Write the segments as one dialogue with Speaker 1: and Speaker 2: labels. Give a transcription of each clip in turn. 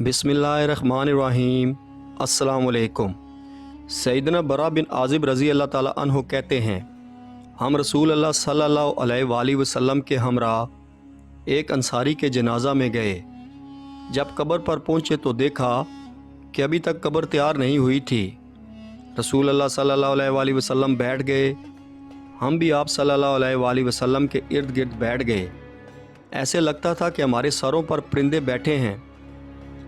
Speaker 1: बिस्मिल्लाहिर्रहमानिर्रहीम। अस्सलाम वालेकुम। सैयदना बरा बिन आज़िब रज़ी अल्लाह ताला अन्हु कहते हैं, हम रसूल अल्लाह सल्लल्लाहु अलैहि वसल्लम के हमरा एक अंसारी के जनाजा में गए। जब कब्र पर पहुँचे तो देखा कि अभी तक कब्र तैयार नहीं हुई थी। रसूल अल्लाह सल्लल्लाहु अलैहि वसल्लम बैठ गए। हम भी आप सल्लल्लाहु अलैहि वसल्लम के इर्द गिर्द बैठ गए। ऐसे लगता था कि हमारे सरों पर परिंदे बैठे हैं।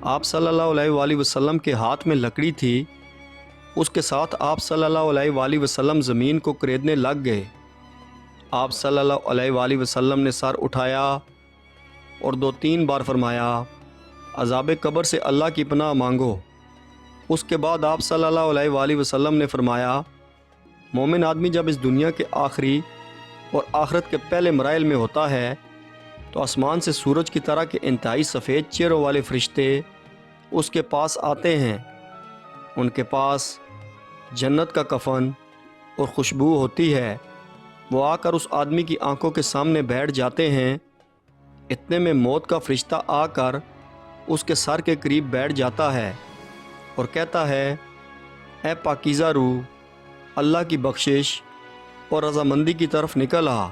Speaker 1: आप सल्लल्लाहु अलैहि वसल्लम के हाथ में लकड़ी थी। उसके साथ आप सल्लल्लाहु अलैहि वसल्लम ज़मीन को करेदने लग गए। आप सल्लल्लाहु अलैहि वसल्लम ने सर उठाया और 2-3 बार फरमाया, अज़ाब कब्र से अल्लाह की पनाह मांगो। उसके बाद आप सल्लल्लाहु अलैहि वसल्लम ने फरमाया, मोमिन आदमी जब इस दुनिया के आखिरी और आखिरत के पहले मराइल में होता है तो आसमान से सूरज की तरह के इंतहाई सफ़ेद चेहरों वाले फ़रिश्ते उसके पास आते हैं। उनके पास जन्नत का कफ़न और खुशबू होती है। वो आकर उस आदमी की आंखों के सामने बैठ जाते हैं। इतने में मौत का फ़रिश्ता आकर उसके सर के करीब बैठ जाता है और कहता है, ए पाकीज़ा रूह, अल्लाह की बख्शिश और रज़ामंदी की तरफ निकल आ।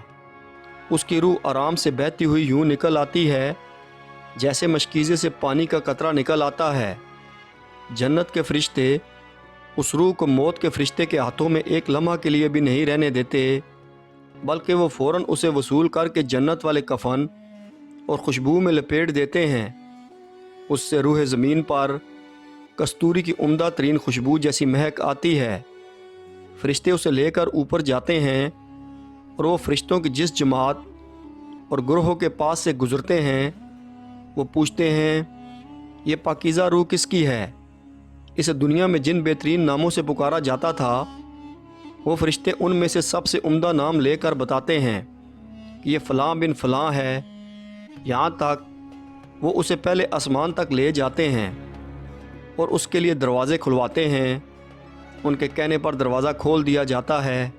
Speaker 1: उसकी रूह आराम से बहती हुई यूँ निकल आती है जैसे मशकीज़े से पानी का कतरा निकल आता है। जन्नत के फ़रिश्ते उस रूह को मौत के फ़रिश्ते के हाथों में एक लम्हा के लिए भी नहीं रहने देते, बल्कि वो फ़ौरन उसे वसूल करके जन्नत वाले कफ़न और खुशबू में लपेट देते हैं। उससे रूह ज़मीन पर कस्तूरी की उम्दा तरीन खुशबू जैसी महक आती है। फ़रिश्ते उसे लेकर ऊपर जाते हैं और वो फ़रिश्तों की जिस जमात और ग्रोह के पास से गुज़रते हैं वो पूछते हैं, ये पाकीज़ा रूह किसकी है? इसे दुनिया में जिन बेहतरीन नामों से पुकारा जाता था वो फ़रिश्ते उनमें से सबसे उम्दा नाम लेकर बताते हैं कि ये फ़लाँ बिन फ़लाँ है। यहाँ तक वो उसे पहले आसमान तक ले जाते हैं और उसके लिए दरवाज़े खुलवाते हैं। उनके कहने पर दरवाज़ा खोल दिया जाता है।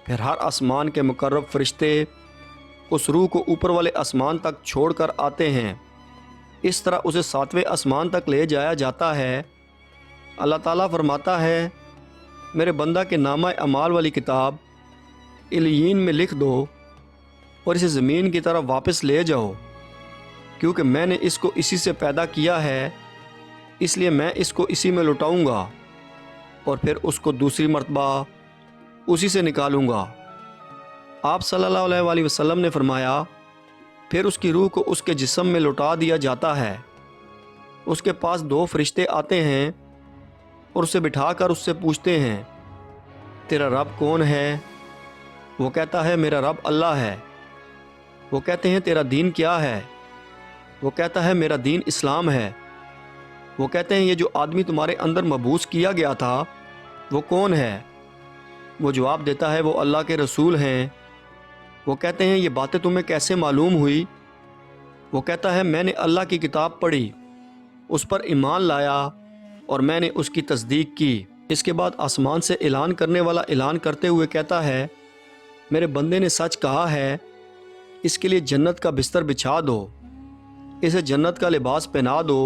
Speaker 1: फिर हर आसमान के मुकर्रब फ़रिश्ते उस रूह को ऊपर वाले आसमान तक छोड़ कर आते हैं। इस तरह उसे 7वें आसमान तक ले जाया जाता है। अल्लाह ताला फरमाता है, मेरे बंदा के नामा अमाल वाली किताब इल्लीयीन में लिख दो और इसे ज़मीन की तरफ वापस ले जाओ, क्योंकि मैंने इसको इसी से पैदा किया है, इसलिए मैं इसको इसी में लुटाऊँगा और फिर उसको दूसरी मर्तबा उसी से निकालूँगा। आप सल्लल्लाहु अलैहि वसल्लम ने फरमाया, फिर उसकी रूह को उसके जिस्म में लौटा दिया जाता है। उसके पास 2 फ़रिश्ते आते हैं और उसे बिठाकर उससे पूछते हैं, तेरा रब कौन है? वो कहता है, मेरा रब अल्लाह है। वो कहते हैं, तेरा दीन क्या है? वो कहता है, मेरा दीन इस्लाम है। वो कहते हैं, ये जो आदमी तुम्हारे अंदर मबूस किया गया था वो कौन है? वो जवाब देता है, वो अल्लाह के रसूल हैं। वो कहते हैं, ये बातें तुम्हें कैसे मालूम हुई? वो कहता है, मैंने अल्लाह की किताब पढ़ी, उस पर ईमान लाया और मैंने उसकी तस्दीक की। इसके बाद आसमान से ऐलान करने वाला ऐलान करते हुए कहता है, मेरे बंदे ने सच कहा है, इसके लिए जन्नत का बिस्तर बिछा दो, इसे जन्नत का लिबास पहना दो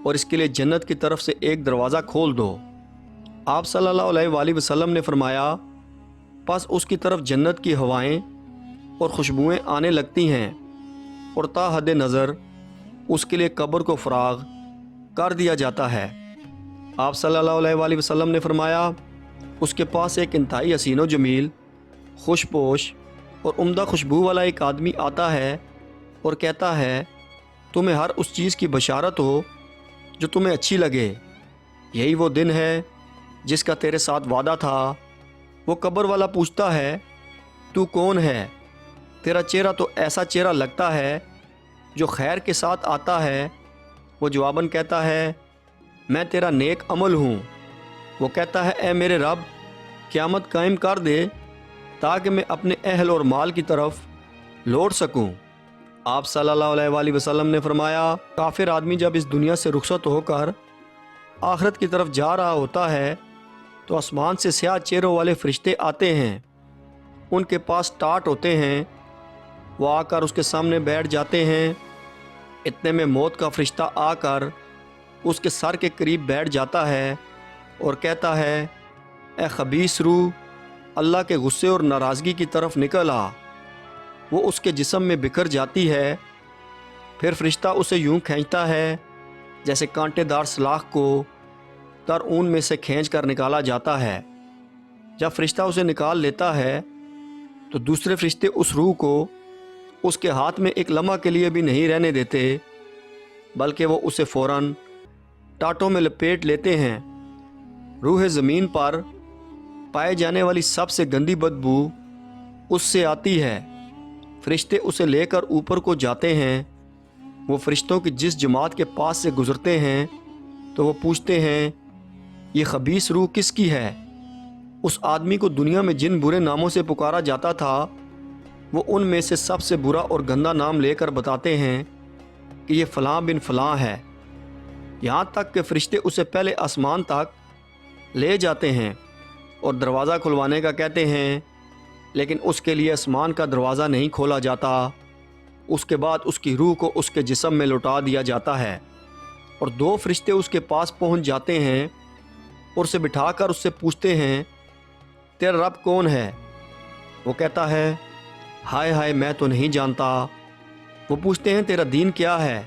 Speaker 1: और इसके लिए जन्नत की तरफ से एक दरवाज़ा खोल दो। आप सल्लल्लाहु अलैहि वसल्लम ने फरमाया, बस उसकी तरफ जन्नत की हवाएं और खुशबुएं आने लगती हैं और ता हद नज़र उसके लिए कब्र को फ़राग कर दिया जाता है। आप सल्लल्लाहु अलैहि वसल्लम ने फरमाया, उसके पास एक इंतहाई हसीन व जमील, खुशपोश और उम्दा खुशबू वाला एक आदमी आता है और कहता है, तुम्हें हर उस चीज़ की बशारत हो जो तुम्हें अच्छी लगे। यही वो दिन है जिसका तेरे साथ वादा था। वो कब्र वाला पूछता है, तू कौन है? तेरा चेहरा तो ऐसा चेहरा लगता है जो खैर के साथ आता है। वो जवाबन कहता है, मैं तेरा नेक अमल हूँ। वो कहता है, ए मेरे रब, क़यामत कायम कर दे ताकि मैं अपने अहल और माल की तरफ लौट सकूँ। आप सल्लल्लाहु अलैहि वसल्लम ने फरमाया, काफिर आदमी जब इस दुनिया से रुखसत होकर आखिरत की तरफ जा रहा होता है तो आसमान से स्याह चेहरों वाले फ़रिश्ते आते हैं। उनके पास टाट होते हैं। वो आकर उसके सामने बैठ जाते हैं اتنے میں موت کا فرشتہ آ کر اس کے سر کے قریب بیٹھ جاتا ہے اور کہتا ہے، اے خبیث روح، اللہ کے غصے اور ناراضگی کی طرف نکل آ۔ وہ اس کے جسم میں بکھر جاتی ہے۔ پھر فرشتہ اسے یوں کھینچتا ہے جیسے کانٹے دار سلاخ کو تر اون میں سے کھینچ کر نکالا جاتا ہے۔ جب فرشتہ اسے نکال لیتا ہے تو دوسرے فرشتے اس روح کو اس کے ہاتھ میں ایک لمحہ کے لیے بھی نہیں رہنے دیتے، بلکہ وہ اسے فوراً ٹاٹوں میں لپیٹ لیتے ہیں۔ روح زمین پر پائے جانے والی سب سے گندی بدبو اس سے آتی ہے۔ فرشتے اسے لے کر اوپر کو جاتے ہیں۔ وہ فرشتوں کی جس جماعت کے پاس سے گزرتے ہیں تو وہ پوچھتے ہیں، یہ خبیث روح کس کی ہے؟ اس آدمی کو دنیا میں جن برے ناموں سے پکارا جاتا تھا وہ ان میں سے سب سے برا اور گندا نام لے کر بتاتے ہیں کہ یہ فلاں بن فلاں ہے۔ یہاں تک کہ فرشتے اسے پہلے آسمان تک لے جاتے ہیں اور دروازہ کھلوانے کا کہتے ہیں، لیکن اس کے لیے آسمان کا دروازہ نہیں کھولا جاتا۔ اس کے بعد اس کی روح کو اس کے جسم میں لوٹا دیا جاتا ہے، اور دو فرشتے اس کے پاس پہنچ جاتے ہیں اور اسے بٹھا کر اس سے پوچھتے ہیں، تیرا رب کون ہے؟ وہ کہتا ہے، ہائے ہائے میں تو نہیں جانتا۔ وہ پوچھتے ہیں، تیرا دین کیا ہے؟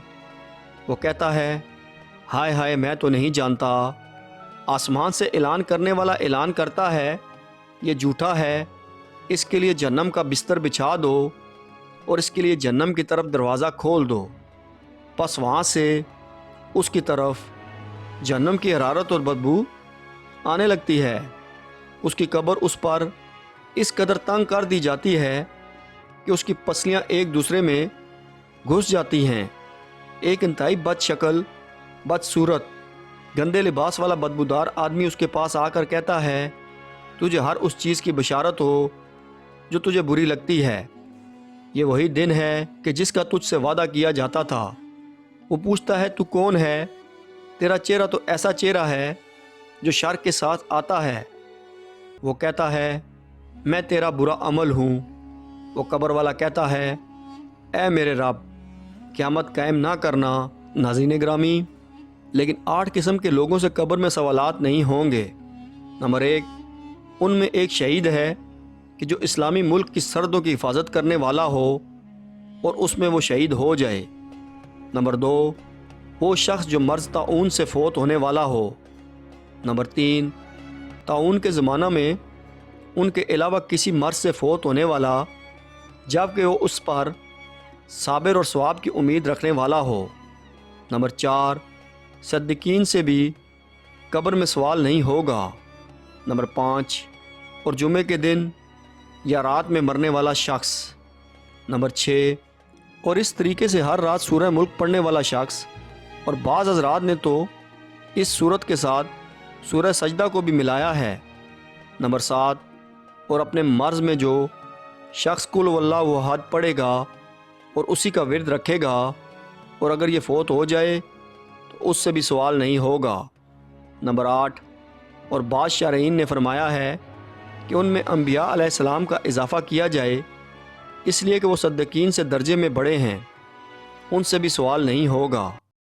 Speaker 1: وہ کہتا ہے، ہائے ہائے میں تو نہیں جانتا۔ آسمان سے اعلان کرنے والا اعلان کرتا ہے، یہ جھوٹا ہے، اس کے لیے جہنم کا بستر بچھا دو اور اس کے لیے جہنم کی طرف دروازہ کھول دو۔ پس وہاں سے اس کی طرف جہنم کی حرارت اور بدبو آنے لگتی ہے۔ اس کی قبر اس پر اس قدر تنگ کر دی جاتی ہے کہ اس کی پسلیاں ایک دوسرے میں گھس جاتی ہیں۔ ایک انتہائی بد شکل، بد صورت، گندے لباس والا بدبودار آدمی اس کے پاس آ کر کہتا ہے، تجھے ہر اس چیز کی بشارت ہو جو تجھے بری لگتی ہے۔ یہ وہی دن ہے کہ جس کا تجھ سے وعدہ کیا جاتا تھا۔ وہ پوچھتا ہے، تو کون ہے؟ تیرا چہرہ تو ایسا چہرہ ہے جو شر کے ساتھ آتا ہے۔ وہ کہتا ہے، میں تیرا برا عمل ہوں۔ وہ قبر والا کہتا ہے، اے میرے رب، قیامت قائم نہ کرنا۔ ناظرین گرامی، لیکن 8 قسم کے لوگوں سے قبر میں سوالات نہیں ہوں گے۔ نمبر 1، ان میں ایک شہید ہے کہ جو اسلامی ملک کی سرحدوں کی حفاظت کرنے والا ہو اور اس میں وہ شہید ہو جائے۔ نمبر 2، وہ شخص جو مرض طاعون سے فوت ہونے والا ہو۔ نمبر 3، طاعون کے زمانہ میں ان کے علاوہ کسی مرض سے فوت ہونے والا جبکہ وہ اس پر صابر اور ثواب کی امید رکھنے والا ہو۔ نمبر 4، صدیقین سے بھی قبر میں سوال نہیں ہوگا۔ نمبر 5، اور جمعے کے دن یا رات میں مرنے والا شخص۔ نمبر 6، اور اس طریقے سے ہر رات سورہ ملک پڑھنے والا شخص، اور بعض حضرات نے تو اس صورت کے ساتھ سورہ سجدہ کو بھی ملایا ہے۔ نمبر 7، اور اپنے مرض میں جو شخص قل واللہ احد پڑھے گا اور اسی کا ورد رکھے گا، اور اگر یہ فوت ہو جائے تو اس سے بھی سوال نہیں ہوگا۔ نمبر 8، اور بعض شارحین نے فرمایا ہے کہ ان میں انبیاء علیہ السلام کا اضافہ کیا جائے، اس لیے کہ وہ صدیقین سے درجے میں بڑے ہیں، ان سے بھی سوال نہیں ہوگا۔